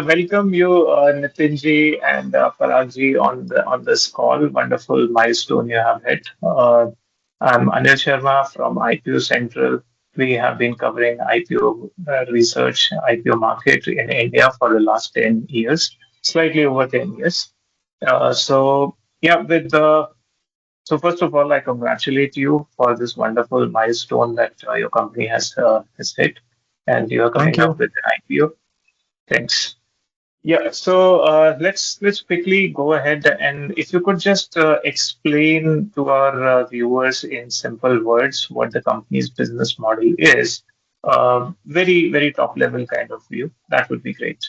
Welcome you, Nitin ji and Parag ji on this call. Wonderful milestone you have hit. I'm Anil Sharma from IPO Central. We have been covering IPO research, IPO market in India for the last 10 years, slightly over 10 years. So yeah, with the so first of all, I congratulate you for this wonderful milestone that your company has hit, and you are Thank coming up you. with an IPO. Thanks. Yeah, so let's quickly go ahead and if you could just explain to our viewers in simple words what the company's business model is, very top level kind of view, that would be great.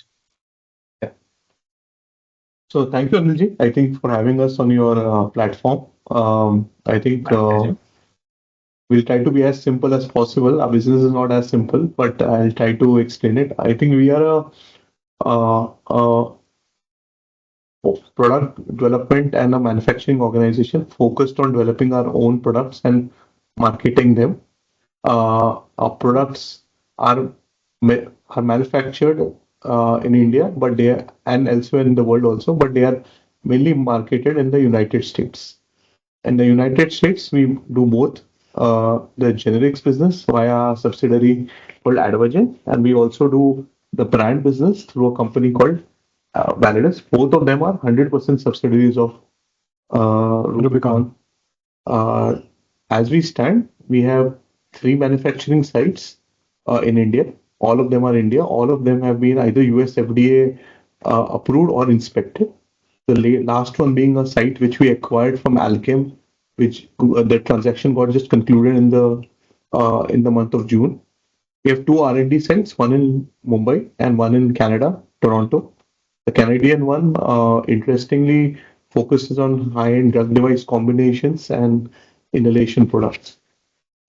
Yeah. So thank you, Anilji. I think for having us on your platform. I think My pleasure. we'll try to be as simple as possible. Our business is not as simple, but I'll try to explain it. I think we are a product development and a manufacturing organization focused on developing our own products and marketing them. Our products are are manufactured in India, but they are, and elsewhere in the world also, but they are mainly marketed in the United States. In the United States, we do both the generics business via a subsidiary called Advagen, and we also do the brand business through a company called Validus. Both of them are 100% subsidiaries of Rubicon. Rubicon. Uh, as we stand, we have three manufacturing sites in India. All of them are India. All of them have been either US FDA approved or inspected. The last one being a site which we acquired from Alchem, which the transaction got just concluded in the month of June. We have two R&D sites, one in Mumbai and one in Canada, Toronto. The Canadian one, interestingly, focuses on high-end drug device combinations and inhalation products.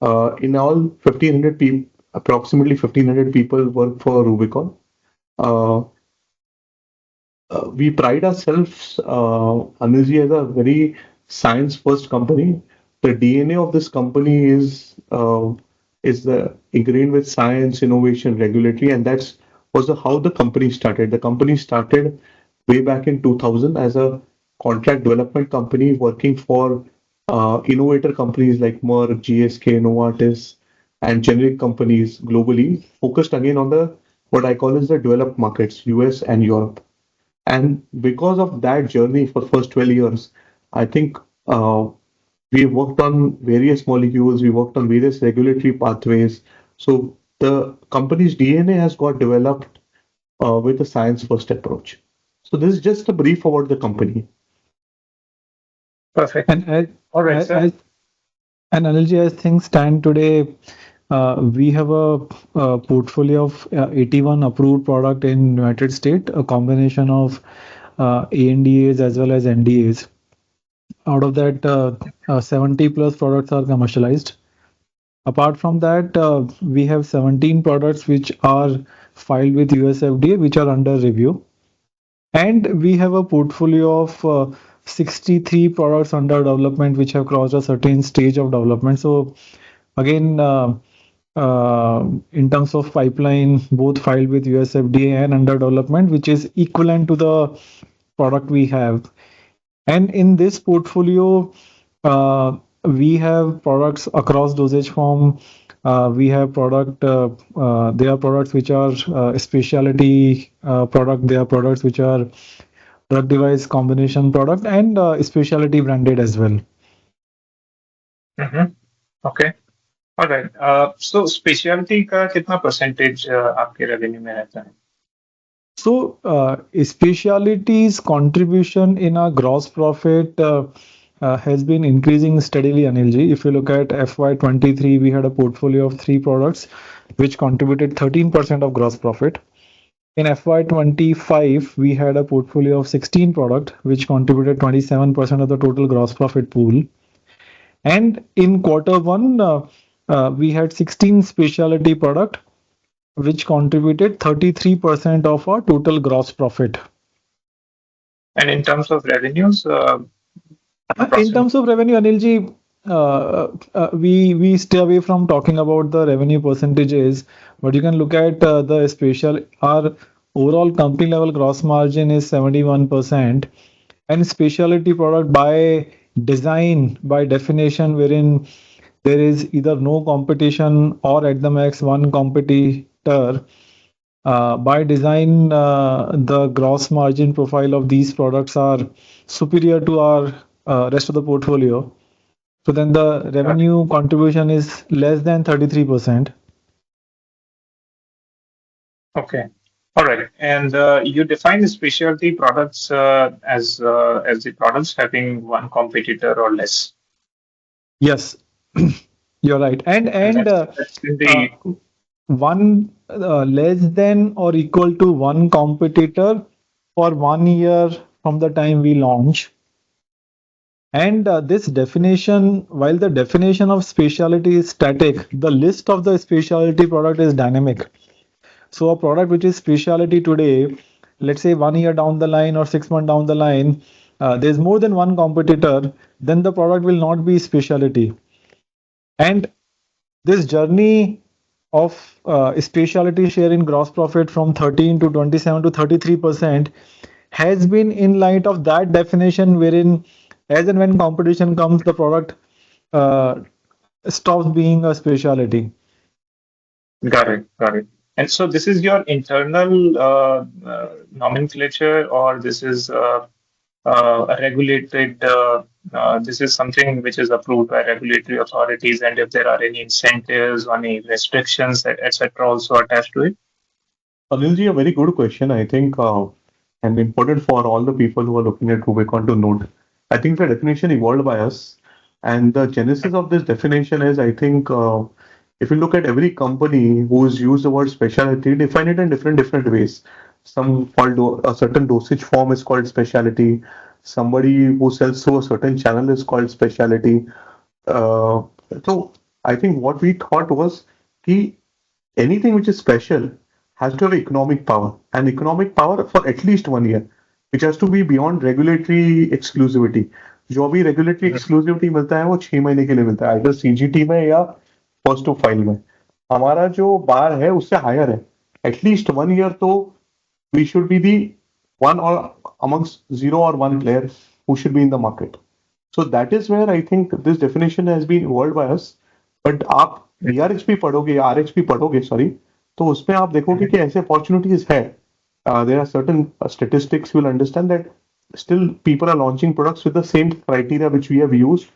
In all, 1,500 people, approximately 1,500 people work for Rubicon. Uh, we pride ourselves, Anilji, as a very science-first company. The DNA of this company is the ingrained with science, innovation, regulatory, and that's was how the company started. The company started way back in 2000 as a contract development company working for innovator companies like Merck, GSK, Novartis, and generic companies globally, focused again on the what I call is the developed markets, US and Europe. And because of that journey for first 12 years, I think we worked on various molecules, we worked on various regulatory pathways. So the company's DNA has got developed with a science-first approach. So this is just a brief about the company. Perfect. And as, All right, sir. as and Anilji, as things stand today, we have a portfolio of 81 approved product in United States, a combination of ANDAs as well as NDAs. Out of that, 70 plus products are commercialized. Apart from that, we have 17 products which are filed with US FDA, which are under review. And we have a portfolio of 63 products under development which have crossed a certain stage of development. So again, in terms of pipeline, both filed with US FDA and under development, which is equivalent to the product we have. And in this portfolio, we have products across dosage form. We have there are products which are specialty product. There are products which are drug device combination product and specialty branded as well. Mm-hmm. Okay. All right. So specialty का कितना percentage आपके revenue में रहता है? So, specialties contribution in our gross profit has been increasing steadily, Anilji. If you look at FY23, we had a portfolio of three products which contributed 13% of gross profit. In FY25, we had a portfolio of 16 products which contributed 27% of the total gross profit pool. And in quarter one, we had 16 specialty product which contributed 33% of our total gross profit. And in terms of revenues, In terms of revenue, Anilji, we stay away from talking about the revenue percentages, but you can look at the special our overall company level gross margin is 71%, and specialty product by design, by definition, wherein there is either no competition or at the max one competitor. By design, the gross margin profile of these products are superior to our rest of the portfolio. So then the Got it. revenue contribution is less than 33%. Okay. All right. And you define the specialty products as the products having one competitor or less, Yes, you're right. And and and that's in uh, the one less than or equal to one competitor for 1 year from the time we launch. And this definition, while the definition of specialty is static, the list of the specialty product is dynamic. So a product which is specialty today, let's say 1 year down the line or 6 months down the line, there's more than one competitor, then the product will not be specialty. And this journey of specialty share in gross profit from 13 to 27 to 33% has been in light of that definition, wherein as and when competition comes, the product uh, stops being a specialty. got it, got it. And so this is your internal nomenclature, or this is a regulated. This is something which is approved by regulatory authorities, and if there are any incentives or any restrictions, etc., also attached to it. Anilji, a very good question, I think, and important for all the people who are looking at Rubicon to note. I think the definition evolved by us, and the genesis of this definition is, I think, if you look at every company who's used the word specialty, define it in different ways. Some called a certain dosage form is called specialty. Somebody who sells through a certain channel is called specialty. Uh, so I think what we thought was, key anything which is special has to have economic power, and economic power for at least 1 year, which has to be beyond regulatory exclusivity. जो भी regulatory Mhm. exclusivity मिलता है वो 6 महीने के लिए मिलता है, either CGT में या फर्स्ट टू फाइल में. हमारा जो बार है उससे हायर है. एटलीस्ट 1 year तो we should be the one or amongst zero or one player who should be in the market. So that is where I think this definition has been evolved by us. But आप DRHP पढ़ोगे या RHP पढ़ोगे, sorry, तो उसमें आप देखोगे Mhm. कि ऐसे opportunities है. There are certain statistics you will understand that still people are launching products with the same criteria which we have used.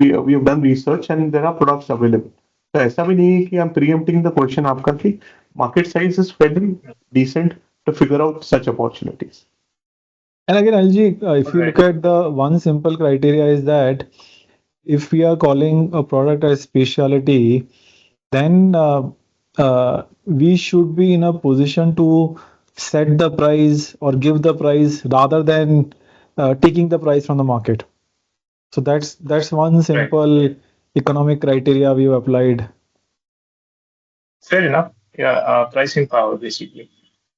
We have done research and there are products available. तो ऐसा भी नहीं है कि I'm preempting the question आपका कि market size is fairly decent to figure out such opportunities. And again, LG, if All you right. look at the one simple criteria is that if we are calling a product as specialty, then we should be in a position to set the price or give the price rather than taking the price from the market. So that's one Right. simple economic criteria we've applied. Fair enough. Yeah, pricing power basically,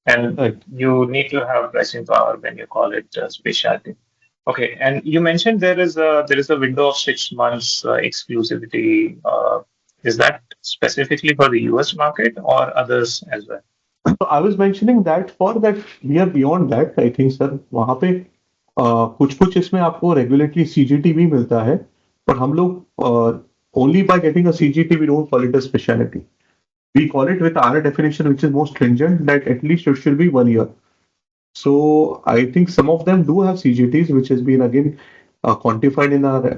and Right. you need to have pricing power when you call it specialty. Okay, and you mentioned there is a window of 6 months exclusivity. Is that specifically for the US market or others as well? So I was mentioning that for that we are beyond that, I think sir वहाँ पे कुछ कुछ इसमें आपको regulatory CGT भी मिलता है, पर हम लोग only by getting a CGT we don't call it a specialty. We call it with our definition which is more stringent that at least it should be 1 year. So I think some of them do have CGTs which has been again quantified in our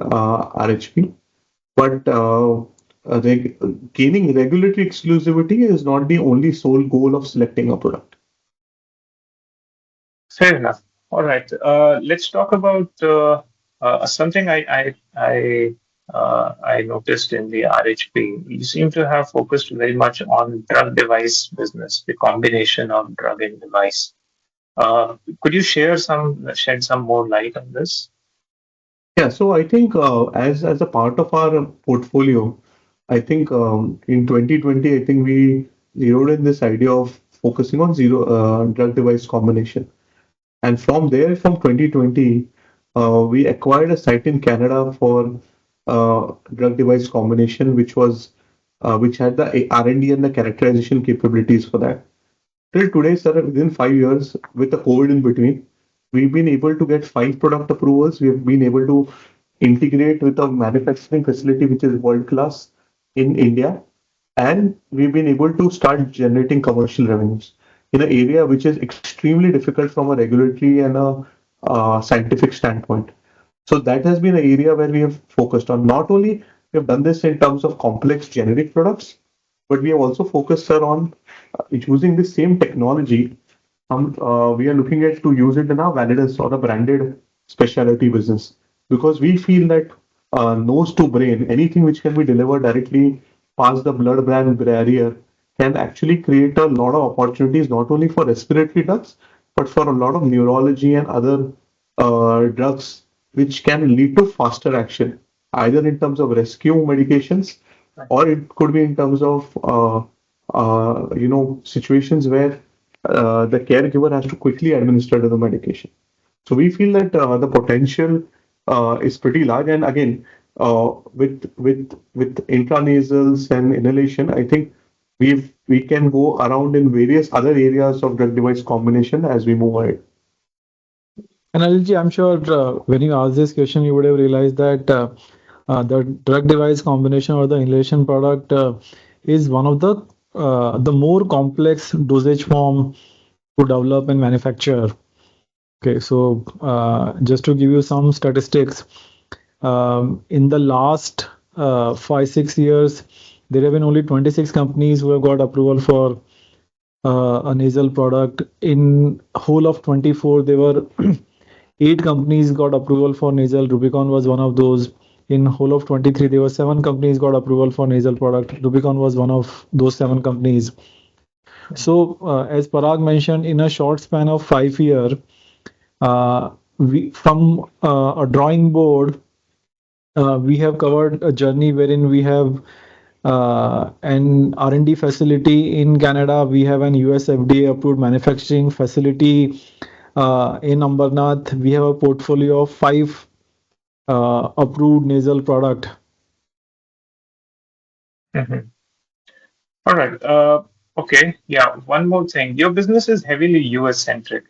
RHP, but gaining regulatory exclusivity is not the only sole goal of selecting a product. Fair enough. All right. Let's talk about something I noticed in the RHP. You seem to have focused very much on drug device business, the combination of drug and device. Could you shed some more light on this? Yeah, so I think as a part of our portfolio, I think in 2020, I think we zeroed in this idea of focusing on zero drug device combination. And from there, from 2020, we acquired a site in Canada for drug device combination, which had the R&D and the characterization capabilities for that. till today, sir, within 5 years, with the COVID in between, we've been able to get 5 product approvals. We have been able to integrate with a manufacturing facility which is world class in India, and we've been able to start generating commercial revenues in an area which is extremely difficult from a regulatory and a scientific standpoint. So that has been an area where we have focused on. Not only we have done this in terms of complex generic products, but we have also focused, sir, on using the same technology. We are looking at to use it in our validates or a branded specialty business, because we feel that nose to brain, anything which can be delivered directly past the blood-brain barrier, can actually create a lot of opportunities not only for respiratory drugs but for a lot of neurology and other drugs which can lead to faster action, either in terms of rescue medications or it could be in terms of situations where the caregiver has to quickly administer the medication. So we feel that the potential is pretty large. And again, with intranasals and inhalation, I think we can go around in various other areas of drug device combination as we move ahead. And Anilji, I'm sure when you asked this question, you would have realized that the drug device combination or the inhalation product is one of the more complex dosage form to develop and manufacture. Okay, so just to give you some statistics, in the last 5 6 years, there have been only 26 companies who have got approval for a nasal product. In whole of 24, there were 8 companies got approval for nasal. Rubicon was one of those. In whole of 23, there were 7 companies got approval for nasal product. Rubicon was one of those 7 companies. So, as Parag mentioned, in a short span of 5 years, we from a drawing board, we have covered a journey wherein we have an R&D facility in Canada. We have an US FDA approved manufacturing facility in Ambernath. We have a portfolio of 5 approved nasal product. Mhm. All right. Okay. Yeah. One more thing. Your business is heavily US centric.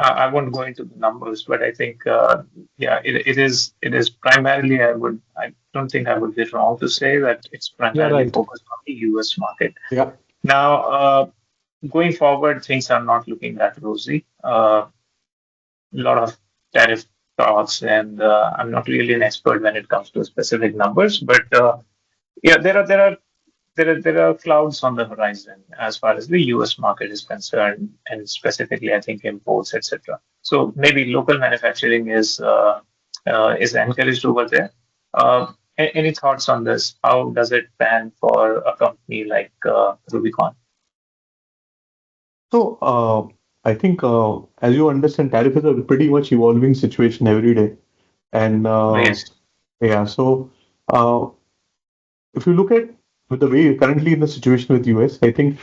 I won't go into the numbers, but I think, yeah, it is primarily. I don't think I would be wrong to say that it's Yeah, primarily right. focused on the US market. Yeah. Now, going forward, things are not looking that rosy. A lot of tariff talks, and I'm not really an expert when it comes to specific numbers, but yeah, there are clouds on the horizon as far as the U.S. market is concerned, and specifically, I think imports, etc. So maybe local manufacturing is encouraged over there. Any thoughts on this? How does it pan for a company like Rubicon? So I think, as you understand, tariff is a pretty much evolving situation every day. And Yes. yeah, so uh, if you look at with the way currently in the situation with US, I think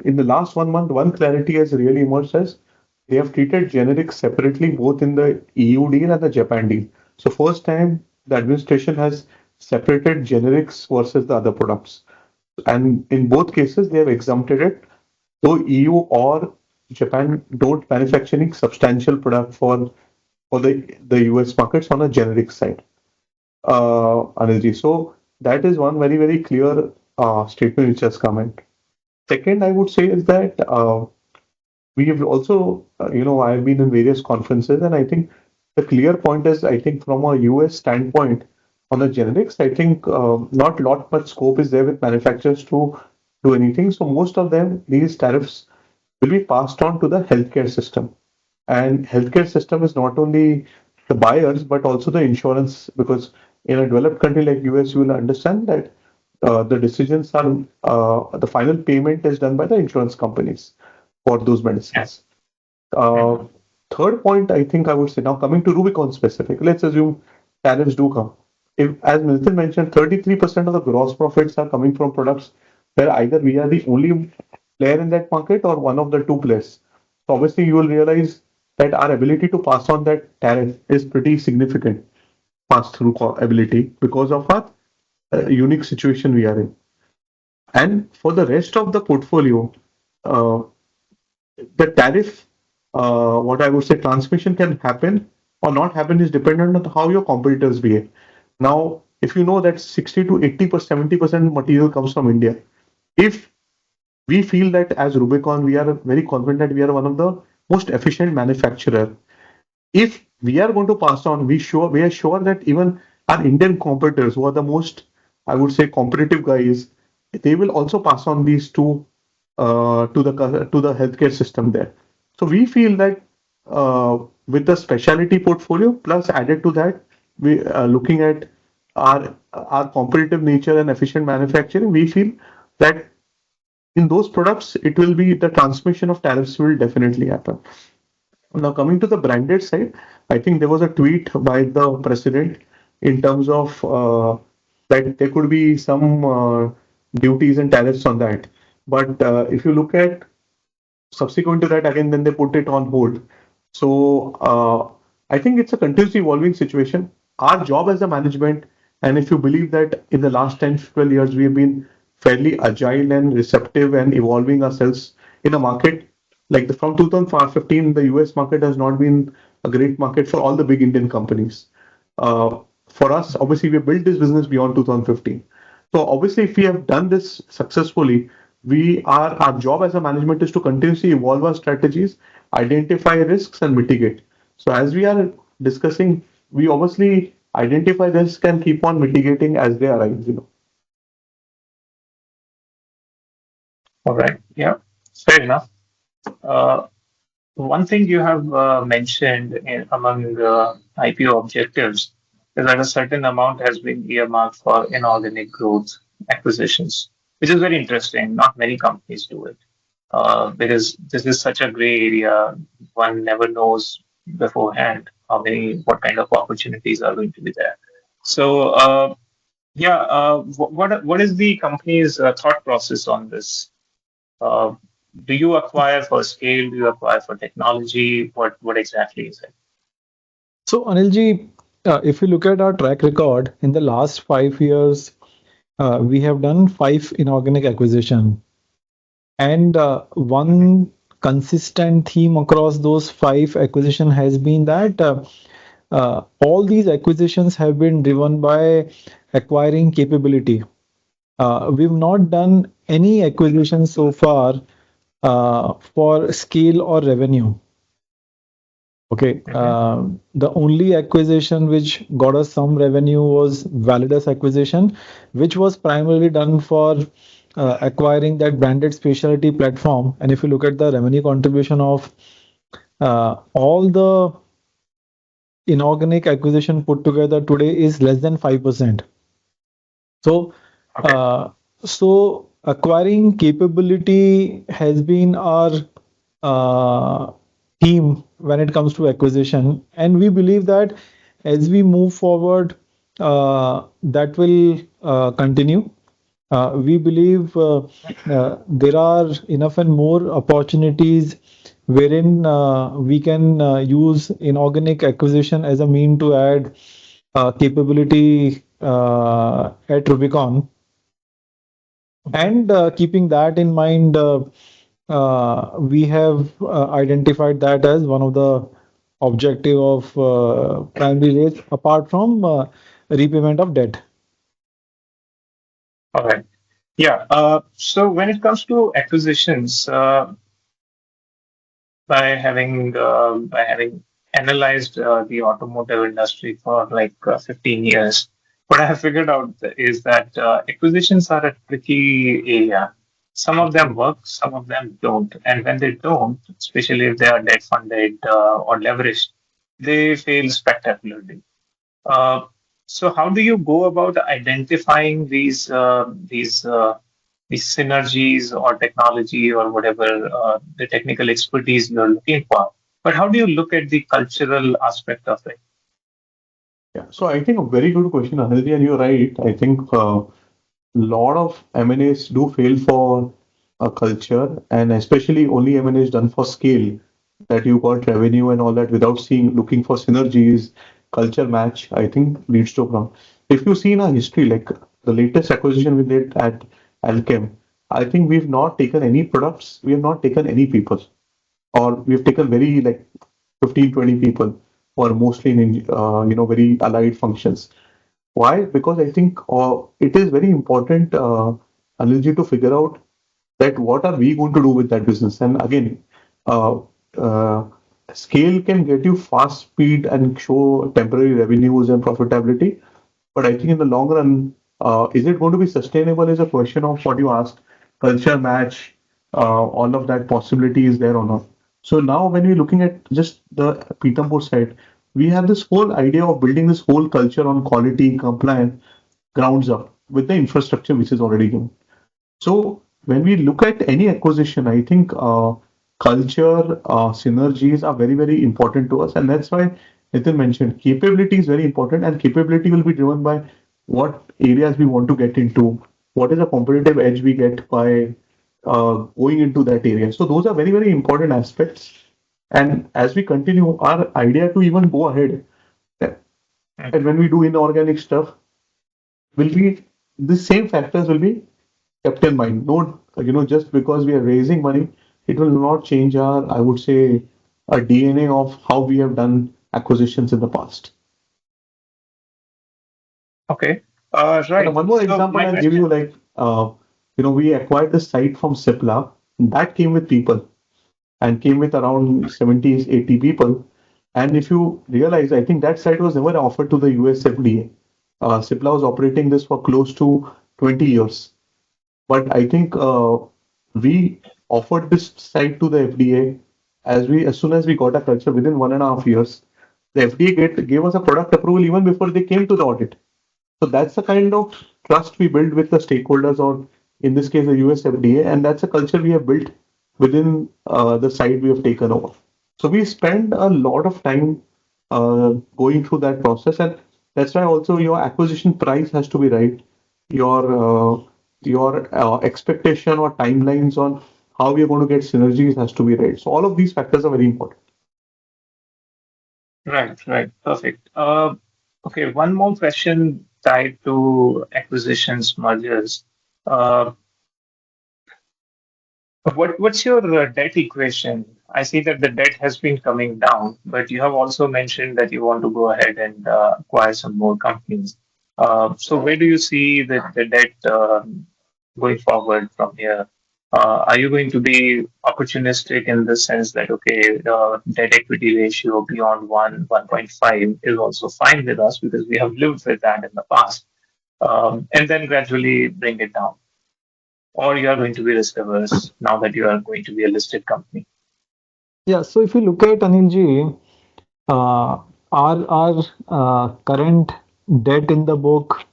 in the last 1 month, one clarity has really emerged as they have treated generics separately both in the EU deal and the Japan deal. So first time the administration has separated generics versus the other products. And in both cases, they have exempted it, though EU or Japan don't manufacture any substantial product for the US markets on a generic side, Anilji. So that is one very, very clear statement which has come in. Second, I would say is that we have also, I've been in various conferences, and I think the clear point is, I think from a US standpoint on the generics, I think not lot much scope is there with manufacturers to do anything. So most of them, these tariffs will be passed on to the healthcare system. And healthcare system is not only the buyers but also the insurance, because in a developed country like US, you will understand that the decisions are the final payment is done by the insurance companies for those Yeah. medicines. Uh, Third point, I think I would say now coming to Rubicon specific, let's assume tariffs do come. If, as Nitin mentioned, 33% of the gross profits are coming from products where either we are the only player in that market or one of the two players. So obviously, you will realize that our ability to pass on that tariff is pretty significant pass-through ability because of our unique situation we are in. And for the rest of the portfolio, uh, the tariff, what I would say, transmission can happen or not happen is dependent on how your competitors behave. Now, if you know that 60 to 80%, 70% material comes from India, if we feel that as Rubicon, we are very confident that we are one of the most efficient manufacturer. If we are going to pass on, we are sure that even our Indian competitors, who are the most, I would say, competitive guys, they will also pass on these to the healthcare system there. So we feel that with the specialty portfolio plus added to that, we looking at our competitive nature and efficient manufacturing, we feel that in those products, it will be the transmission of tariffs will definitely happen. Now, coming to the branded side, I think there was a tweet by the president in terms of that there could be some duties and tariffs on that. But if you look at subsequent to that, again, then they put it on hold. So I think it's a continuously evolving situation. Our job as a management, and if you believe that in the last 10, 12 years, we have been fairly agile and receptive and evolving ourselves in a market like from 2015, the US market has not been a great market for all the big Indian companies. For us, obviously, we built this business beyond 2015. So obviously, if we have done this successfully, our job as a management is to continuously evolve our strategies, identify risks, and mitigate. So as we are discussing, we obviously identify risk and keep on mitigating as they arise. All right. Yeah. Fair enough. Uh, One thing you have mentioned among the IPO objectives is that a certain amount has been earmarked for inorganic growth acquisitions, which is very interesting. Not many companies do it because this is such a gray area. One never knows beforehand what kind of opportunities are going to be there. So, yeah, what is the company's thought process on this? Uh, do you acquire for scale? Do you acquire for technology? What exactly is it? So, Anilji, if you look at our track record in the last 5 years, we have done five inorganic acquisition, and one consistent theme across those five acquisition has been that all these acquisitions have been driven by acquiring capability. We've not done any acquisition so far for scale or revenue. Okay. Hmm. The only acquisition which got us some revenue was Validus acquisition, which was primarily done for acquiring that branded specialty platform. And if you look at the revenue contribution of all the inorganic acquisition put together today is less than 5%. So, Okay. uh, so acquiring capability has been our uh, theme when it comes to acquisition, and we believe that as we move forward, that will continue. We believe there are enough and more opportunities wherein we can use inorganic acquisition as a mean to add capability at Rubicon. Mhm. And keeping that in mind, we have identified that as one of the objective of primary rates apart from repayment of debt. All right. Yeah. So when it comes to acquisitions, by having analyzed the automotive industry for like 15 years, what I have figured out is that acquisitions are a tricky area. Some of them work, some of them don't, and when they don't, especially if they are debt funded or leveraged, they fail spectacularly. Uh, so how do you go about identifying these synergies or technology or whatever the technical expertise you're looking for? But how do you look at the cultural aspect of it? Yeah, so I think a very good question, Anil, and you're right. I think lot of M&As do fail for a culture, and especially only M&As done for scale, that you got revenue and all that without looking for synergies, culture match, I think leads to a problem. If you see in our history, like the latest acquisition we did at Alchem, I think we've not taken any products, we have not taken any people, or we've taken very like 15, 20 people who are mostly in, very allied functions. Why? Because I think it is very important, Anilji, to figure out that what are we going to do with that business. And again, uh, uh, scale can get you fast speed and show temporary revenues and profitability. But I think in the long run, is it going to be sustainable is a question of what you asked, culture match, all of that possibility is there or not. So now when we're looking at just the Pithampur side, we have this whole idea of building this whole culture on quality, compliance, grounds up with the infrastructure which is already given. So when we look at any acquisition, I think culture, synergies are very, very important to us. And that's why Nitin mentioned capability is very important, and capability will be driven by what areas we want to get into, what is a competitive edge we get by going into that area. So those are very, very important aspects. And as we continue, our idea to even go ahead, and when we do inorganic stuff, will be the same factors will be kept in mind. No, just because we are raising money, it will not change our, I would say, a DNA of how we have done acquisitions in the past. Okay. And Right. one more So example my I'll give you, question. like, we acquired the site from Cipla. That came with people and came with around 70, 80 people. And if you realize, I think that site was never offered to the US FDA. Cipla was operating this for close to 20 years. But I think we offered this site to the FDA as soon as we got a culture within 1.5 years. The FDA gave us a product approval even before they came to the audit. So that's the kind of trust we build with the stakeholders, or in this case, the US FDA, and that's a culture we have built within the site we have taken over. So we spend a lot of time going through that process, and that's why also your acquisition price has to be right. Your expectation or timelines on how we are going to get synergies has to be right. So all of these factors are very important. Right, right. Perfect. Okay, one more question tied to acquisitions, mergers. Uh, what's your debt equation? I see that the debt has been coming down, but you have also mentioned that you want to go ahead and acquire some more companies. So where do you see the debt going forward from here? Are you going to be opportunistic in the sense that, okay, debt equity ratio beyond 1.5 is also fine with us because we have lived with that in the past, and then gradually bring it down? Or you are going to be risk averse now that you are going to be a listed company? Yeah, so if you look at Anilji, uh, our current debt in the book,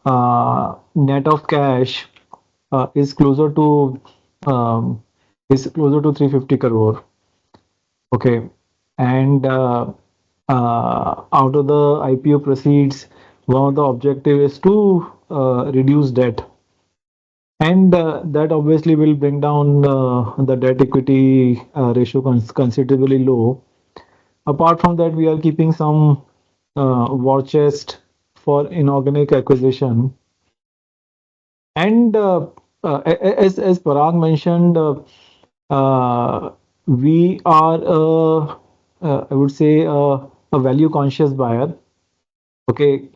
net of cash, is um, closer to 350 crore. Okay, and out of the IPO proceeds, one of the objective is to reduce debt, and that obviously will bring down the debt equity ratio considerably low. Apart from that, we are keeping some war chest for inorganic acquisition. And as Parag mentioned, we are, I would say, a value conscious buyer. Okay,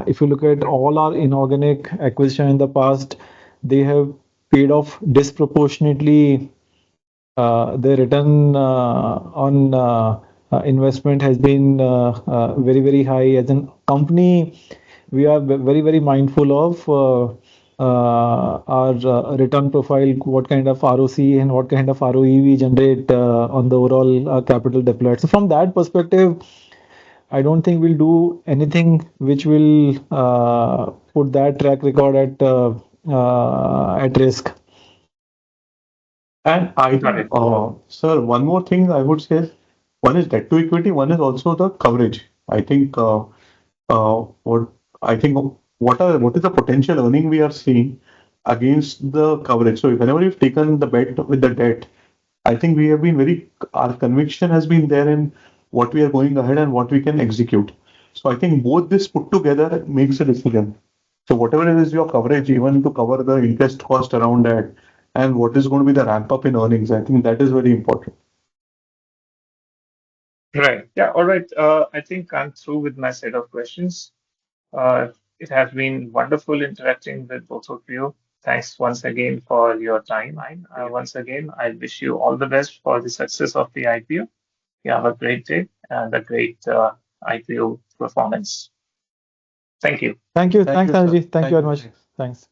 if you look at all our inorganic acquisition in the past, they have paid off disproportionately. The return on investment has been very high. As a company, we are very mindful of our return profile, what kind of ROC and what kind of ROE we generate on the overall capital deployed. So from that perspective, I don't think we'll do anything which will put that track record at risk. And I Got think, it. sir, one more thing I would say is one is debt to equity, one is also the coverage. I think what I think what is the potential earning we are seeing against the coverage. So whenever we've taken the bet with the debt, I think we have been our conviction has been there in what we are going ahead and what we can execute. So I think both this put together makes a decision. So whatever it is your coverage, even to cover the interest cost around that, and what is going to be the ramp up in earnings, I think that is very important. Right. Yeah. All right. I think I'm through with my set of questions. It has been wonderful interacting with both of you. Thanks once again for your time. Once again, I wish you all the best for the success of the IPO. You have a great day and a great IPO performance. Thank you. Thank you. Thank Thanks, you, sir. Anilji. Thank you Thank very you. much. Thanks. Thanks.